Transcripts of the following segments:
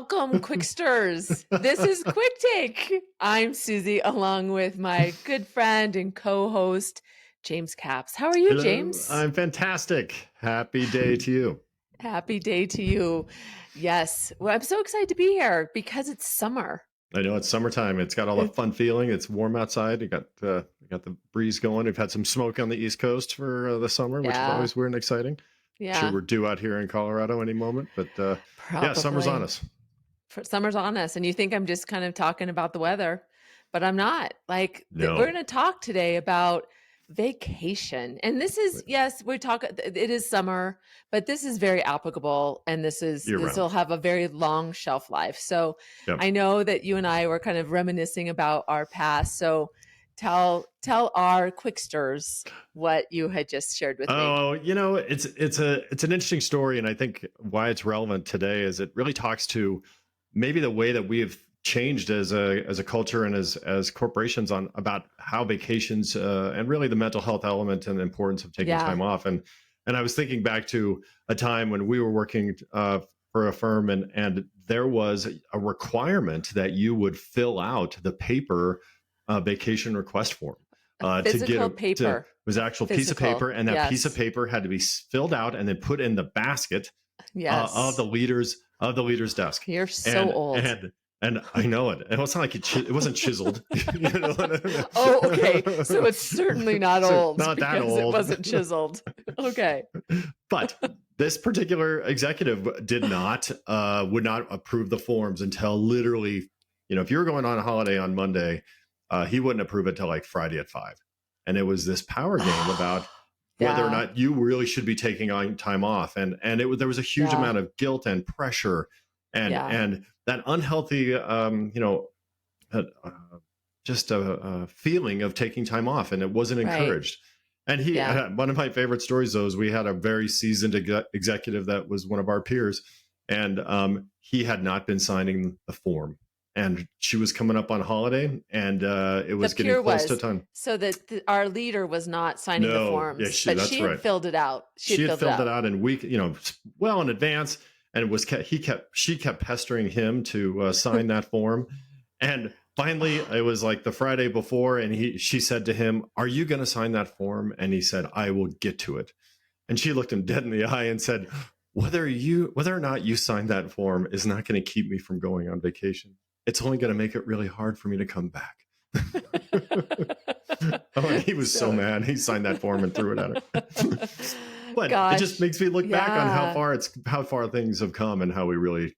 Welcome, Quicksters. This is Quick Take. I'm Susie, along with my good friend and co-host, James Capps. How are you, Hello, James? I'm fantastic. Happy day to you. Happy day to you. Yes, well, I'm so excited to be here because it's summer. I know it's summertime. It's got all the It's, fun feeling. It's warm outside. You got the breeze going. We've had some smoke on the East Coast for the summer, which is yeah, always weird and exciting. Sure, yeah, we're due out here in Colorado any moment, but yeah, summer's on probably. us. Summer's on us, and you think I'm just kind of talking about the weather, but I'm not. We're No, going to talk today about vacation, and this is yes, we talk. It is summer, but this is very applicable, and year this will round. have a very long shelf life. So Yep. I know that you and I were kind of reminiscing about our past. So tell our quicksters what you had just shared with me. Oh, it's an interesting story, and I think why it's relevant today is it really talks to maybe the way that we have changed as a culture and as corporations on about how vacations and really the mental health element and the importance of taking Yeah, time off. And I was thinking back to a time when we were working for a firm, and there was a requirement that you would fill out the paper vacation request form a to get physical it paper, was an actual piece of paper, physical. and that piece of Yes, paper had to be filled out and then put in the basket of yes. the leader's desk. You're so And old. and and I know it. And it's not like it wasn't chiseled. you know? Oh, okay. So it's certainly not So old not that because it old. wasn't chiseled. Okay. But this particular executive did not would not approve the forms until literally, if you were going on a holiday on Monday, he wouldn't approve it till like Friday at 5. And it was this power game about whether or Yeah. not you really should be taking on time off, and there was a huge Yeah. amount of guilt and pressure, Yeah. and that unhealthy uh, uh, just a feeling of taking time off, and it wasn't Right. encouraged. And Yeah. one of my favorite stories though is we had a very seasoned executive that was one of our peers, and he had not been signing the form, and she was coming up on holiday, and it The was getting peer close to was time. so that our leader was not signing the No, yeah, forms, but that's she had right. filled it out. She She had had filled it filled it out. out in well in advance, and she kept pestering him to sign that form, and finally it was like the Friday before, and she said to him, "Are you going to sign that form?" And he said, "I will get to it." And she looked him dead in the eye and said, whether or not you sign that form is not going to keep me from going on vacation. It's only going to make it really hard for me to come back. Oh, and he was so So mad. He signed that form and threw it at her. But it just gosh. makes me look back on Yeah. how far things have come and how we really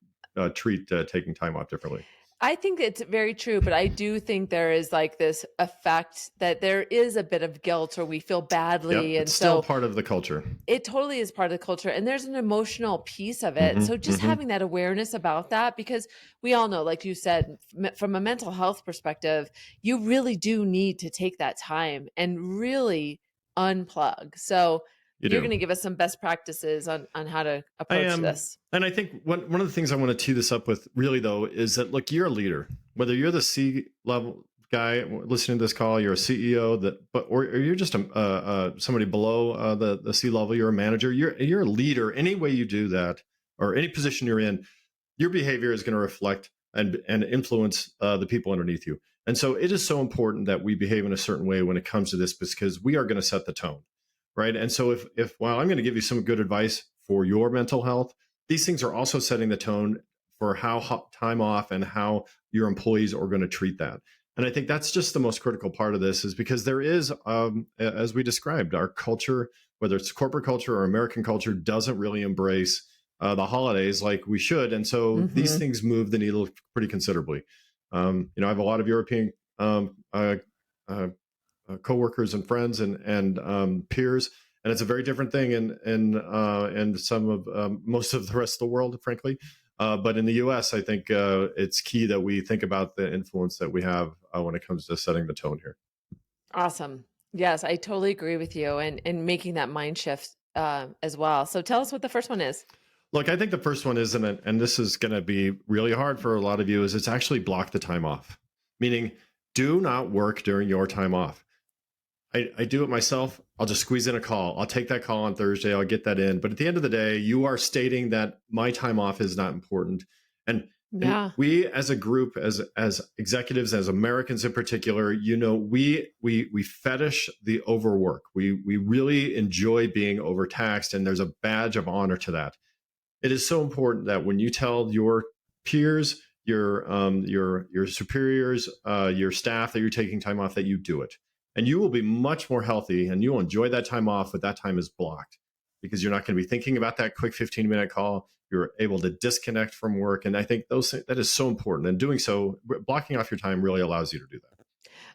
treat taking time off differently. I think it's very true, but I do think there is like this effect that there is a bit of guilt or we feel Yep, badly. And it's still so part of the culture. it totally is part of the culture, and there's an emotional piece of it. Hmm. So just Hmm. having that awareness about that, because we all know, like you said, from a mental health perspective, you really do need to take that time and really unplug. So You you're do. going to give us some best practices on how to I approach am. this. And I think one of the things I want to tee this up with really though is that look, you're a leader. Whether you're the C level guy listening to this call, you're a CEO or you're just somebody below the C level, you're a manager, you're a leader. Any way you do that or any position you're in, your behavior is going to reflect and influence the people underneath you. And so it is so important that we behave in a certain way when it comes to this because we are going to set the tone, right? And so if while I'm going to give you some good advice for your mental health, these things are also setting the tone for how time off and how your employees are going to treat that. And I think that's just the most critical part of this is because there is, as we described, our culture, whether it's corporate culture or American culture, doesn't really embrace the holidays like we should. And so these Hmm. things move the needle pretty considerably. I have a lot of European coworkers and friends and peers, and it's a very different thing in some of most of the rest of the world, frankly. But in the U.S., I think it's key that we think about the influence that we have when it comes to setting the tone here. Awesome. Yes, I totally agree with you, and making that mind shift as well. So tell us what the first one is. Look, I think the first one is, and this is going to be really hard for a lot of you, is it's actually block the time off, meaning do not work during your time off. I do it myself. I'll just squeeze in a call. I'll take that call on Thursday. I'll get that in. But at the end of the day, you are stating that my time off is not important. And And Yeah. we as a group, as executives, as Americans in particular, we fetish the overwork. We really enjoy being overtaxed, and there's a badge of honor to that. It is so important that when you tell your peers, your superiors, your staff that you're taking time off, that you do it, and you will be much more healthy, and you'll enjoy that time off. But that time is blocked because you're not going to be thinking about that quick 15-minute call. You're able to disconnect from work, and I think that is so important. And doing so, blocking off your time really allows you to do that.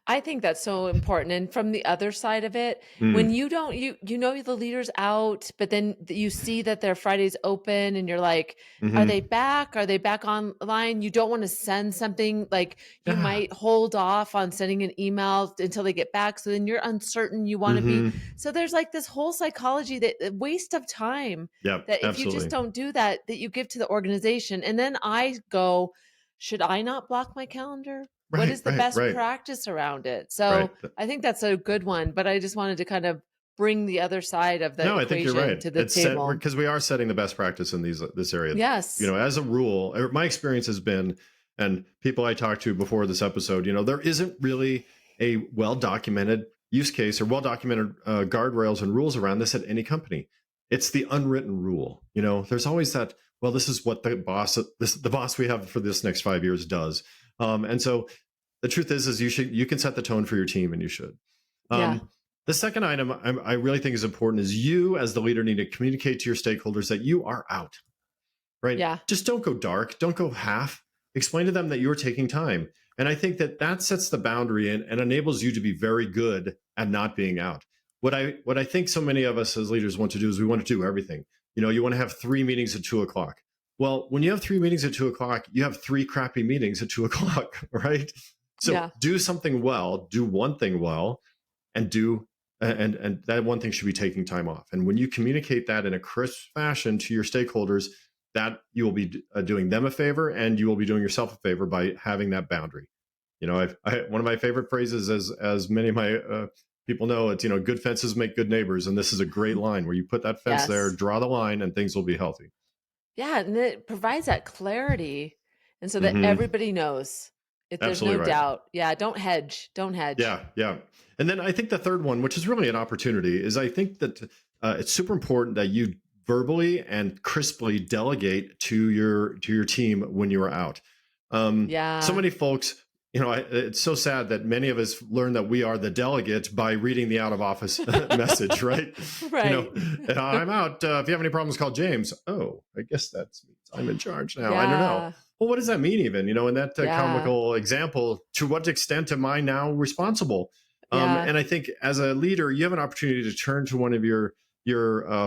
I think that's so important. And from the other side of it, when Mm, you don't, you know the leader's out, but then you see that their Friday's open, and you're like, are they hmm. back? Are they back online? You don't want to send something, like you Yeah. might hold off on sending an email until they get back. So then you're uncertain. You want to be. Hmm. So there's like this whole psychology, that waste of time, Yep. that if you just Absolutely. don't do that, that you give to the organization. And then I go, should I not block my calendar? What Right. is the Right. best Right. practice around it? Right. So I think that's a good one, but I just wanted to kind of bring the other side of the No, I think you're equation right. to the It's set table. because we are setting the best practice in this area. Yes. As a rule, my experience has been, and people I talked to before this episode, there isn't really a well documented use case or well documented guardrails and rules around this at any company. It's the unwritten rule. There's always that. Well, this is what the boss we have for this next 5 years does, and so the truth is you can set the tone for your team, and you should. Yeah. The second item I really think is important is you as the leader need to communicate to your stakeholders that you are out, right? Yeah. Just don't go dark, don't go half. Explain to them that you're taking time. And I think that sets the boundary and enables you to be very good at not being out. What I think so many of us as leaders want to do is we want to do everything. You want to have 3 meetings at 2 o'clock. Well, when you have 3 meetings at 2 o'clock, you have 3 crappy meetings at 2 o'clock, right? So Yeah. do something well, do one thing well, and do and that one thing should be taking time off. And when you communicate that in a crisp fashion to your stakeholders, that you will be doing them a favor, and you will be doing yourself a favor by having that boundary. One of my favorite phrases, as many of my people know, it's good fences make good neighbors, and this is a great line where you put that fence there, Yes. draw the line, and things will be healthy. Yeah. And it provides that clarity. And so that Hmm. everybody knows, if there's no Absolutely right. doubt. Yeah. Don't hedge. Don't hedge. Yeah, yeah. And then I think the third one, which is really an opportunity, is I think that it's super important that you verbally and crisply delegate to your team when you are out. So Yeah. many folks, it's so sad that many of us learn that we are the delegate by reading the out of office message, right? Right. I'm out. If you have any problems, call James. Oh, I guess that means I'm in charge now. I don't know. Yeah. Well, what does that mean even? In that Yeah. comical example, to what extent am I now responsible? Yeah. And I think as a leader, you have an opportunity to turn to one of your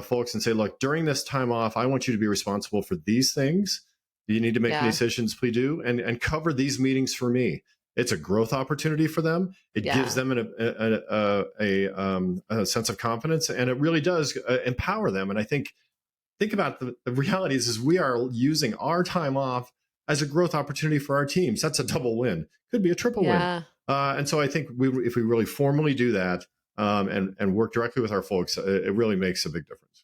folks and say, look, during this time off, I want you to be responsible for these things. Do you need to make any Yeah. decisions? Please do. And cover these meetings for me. It's a growth opportunity for them. It gives Yeah. them a sense of confidence, and it really does empower them. And I think about the reality is we are using our time off as a growth opportunity for our teams. That's a double win. Could be a triple win. Yeah. And so I think if we really formally do that and work directly with our folks, it really makes a big difference.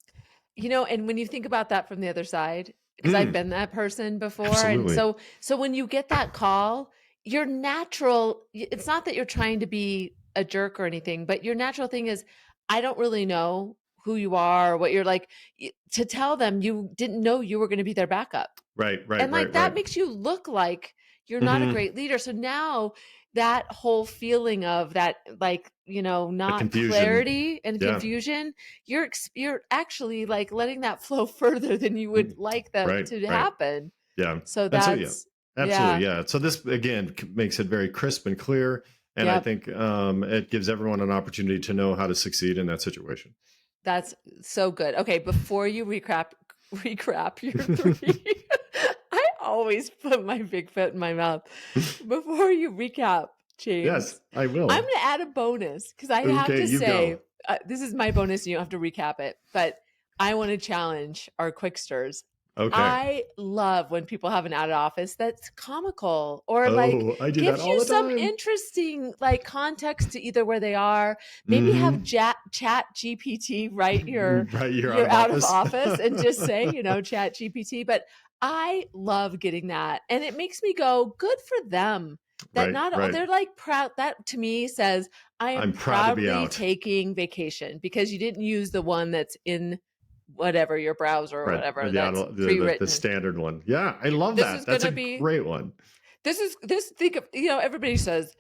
And when you think about that from the other side, because I've Mm, been that person before, and absolutely. so when you get that call, your natural, it's not that you're trying to be a jerk or anything, but your natural thing is, I don't really know who you are, or what you're like, to tell them you didn't know you were going to be their backup. Right, right, And like right, that right. makes you look like you're not a Hmm. great leader. So now that whole feeling of that, like, The not confusion. clarity and Yeah. confusion, you're actually like letting that flow further than you would Mm, like them right, to right. happen. Yeah. So And so, yeah, that's, absolutely. yeah. Yeah. So this, again, makes it very crisp and clear. And I Yep. think it gives everyone an opportunity to know how to succeed in that situation. That's so good. Okay, before you recap your three, I always put my big foot in my mouth. Before you recap, Yes, James, I I'm will. going to add a bonus, because I have Okay, to you say, go. this is my bonus and you don't have to recap it, but I want to challenge our quick stirs. Okay. I love when people have an out of office that's comical or like Oh, I do that gives all you the some time. interesting like context to either where they are. Maybe have Mhm. chat GPT write Right, you're out your of out of office. office and just say, chat GPT. But I love getting that. And it makes me go, good for them. That Right, not right. they're like proud. That to me says I am I'm proud to be proudly out. taking vacation because you didn't use the one that's in whatever your browser or Right, or whatever the that's auto the pre-written. standard one. Yeah, I love This that. is That's a gonna be great one. this think of everybody says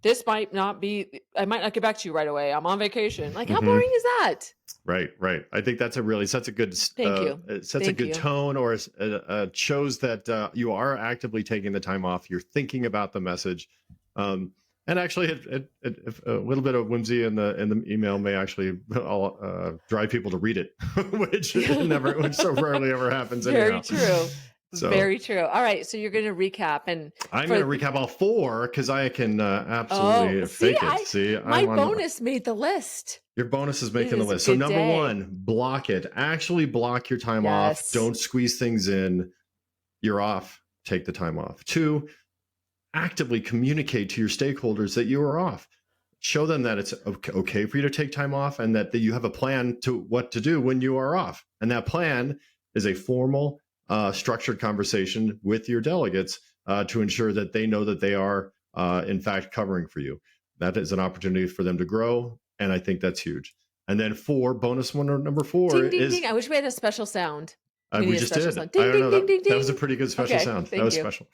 this might not be I might not get back to you right away. I'm on vacation. Like how Mhm. boring is that? Right, right. I think that's a really sets a good Thank you. it sets a Thank good you. tone, or shows that you are actively taking the time off. You're thinking about the message, and actually, if a little bit of whimsy in the email may actually drive people to read it, which so rarely ever happens Very anyhow. true. So Very true. All right, so you're going to recap and I'm for going to recap all four because I can oh, absolutely see fake it. I See, my I'm on. bonus made the list. Your bonus is It making the is a list. So good number day. one, block it. Actually block your time off. Yes. Don't squeeze things in. You're off. Take the time off. Two, actively communicate to your stakeholders that you are off. Show them that it's okay for you to take time off and that you have a plan to what to do when you are off. And that plan is a formal, structured conversation with your delegates to ensure that they know that they are, in fact, covering for you. That is an opportunity for them to grow. And I think that's huge. And then four, bonus one or number four Ding ding is ding. I wish we had a special sound. We need we a just special did. sound. I Ding don't ding know ding ding that was a ding. pretty good special Okay, sound. That thank was you. special.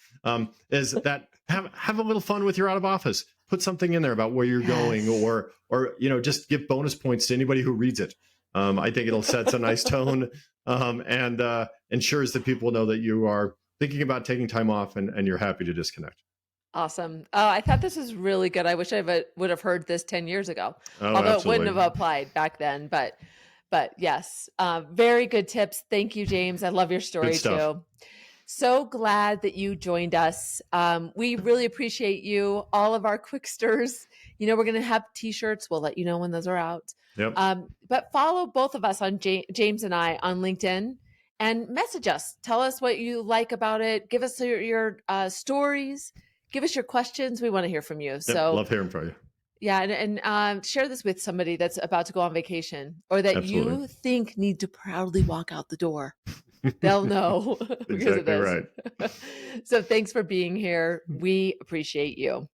Is that have a little fun with your out of office. Put something in there about where you're going, Yes. or just give bonus points to anybody who reads it. I think it'll set a nice tone and ensures that people know that you are thinking about taking time off and you're happy to disconnect. Awesome. Oh, I thought this was really good. I wish would have heard this 10 years ago, Oh, although it wouldn't have absolutely. applied back then. But yes, very good tips. Thank you, James. I love your Good story stuff. too. So glad that you joined us. We really appreciate you. All of our quicksters, we're going to have t-shirts. We'll let you know when those are out. Yep. But follow both of us on James and I on LinkedIn and message us. Tell us what you like about it. Give us your stories. Give us your questions. We want to hear from you. Yep. So Love hearing from you. yeah, and share this with somebody that's about to go on vacation or that Absolutely. you think need to proudly walk out the door. They'll know because of Exactly this. right. So thanks for being here. We appreciate you.